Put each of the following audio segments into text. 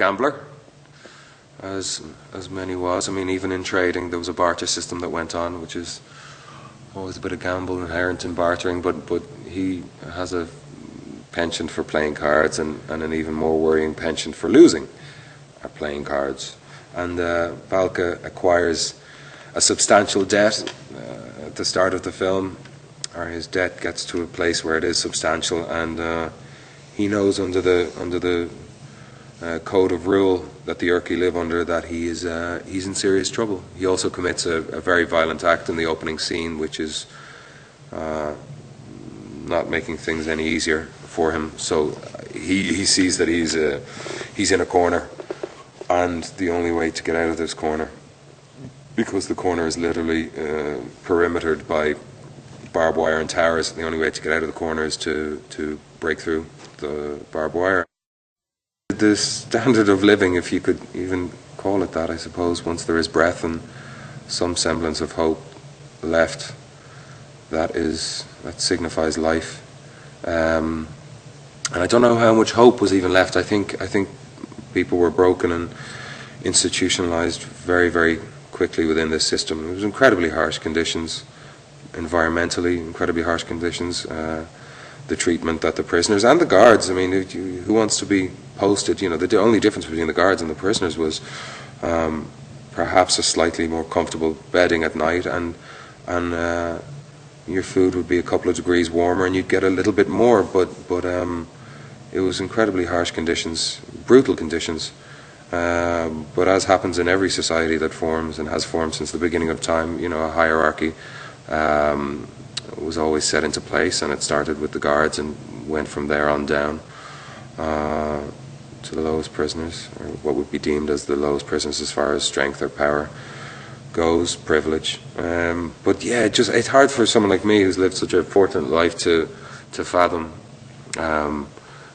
gambler, as many was. I mean, even in trading, there was a barter system that went on, which is always a bit of gamble inherent in bartering. But he has a penchant for playing cards, and an even more worrying penchant for losing at playing cards. And Valka acquires a substantial debt at the start of the film, or his debt gets to a place where it is substantial, and he knows under the code of rule that the Urki live under that he's in serious trouble. He also commits a very violent act in the opening scene, which is not making things any easier for him. So he sees that he's in a corner, and the only way to get out of this corner, because the corner is literally perimetered by barbed wire and towers, the only way to get out of the corner is to break through the barbed wire. The standard of living, if you could even call it that, I suppose, once there is breath and some semblance of hope left, that signifies life. And I don't know how much hope was even left. I think people were broken and institutionalized very, very quickly within this system. It was incredibly harsh conditions, environmentally incredibly harsh conditions. The treatment that the prisoners and the guards, I mean, who wants to be posted? You know, the only difference between the guards and the prisoners was perhaps a slightly more comfortable bedding at night, and your food would be a couple of degrees warmer, and you'd get a little bit more. But it was incredibly harsh conditions, brutal conditions. But as happens in every society that forms and has formed since the beginning of time, you know, a hierarchy was always set into place, and it started with the guards and went from there on down to the lowest prisoners, or what would be deemed as the lowest prisoners as far as strength or power goes, privilege. But yeah, it's hard for someone like me who's lived such a fortunate life to fathom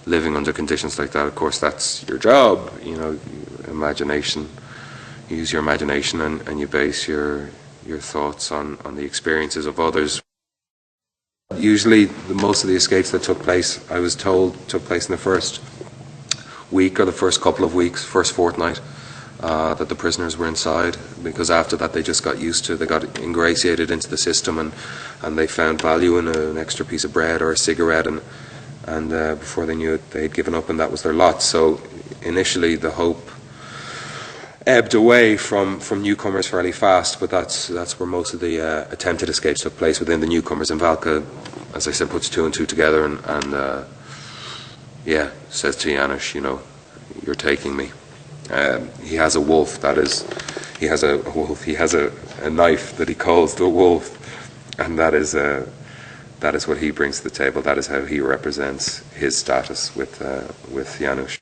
living under conditions like that. Of course, that's your job, you know, imagination. You use your imagination, and you base your thoughts on the experiences of others. Usually, most of the escapes that took place, I was told, took place in the first week or the first couple of weeks, first fortnight, that the prisoners were inside, because after that they just got used to, they got ingratiated into the system, and they found value in an extra piece of bread or a cigarette, and before they knew it, they had given up, and that was their lot. So initially the hope ebbed away from newcomers fairly fast, but that's where most of the attempted escapes took place, within the newcomers. And Valka, as I said, puts two and two together, and yeah, says to Janusz, you know, you're taking me. He has a wolf, he has a knife that he calls the wolf, and that is what he brings to the table. That is how he represents his status with Janusz.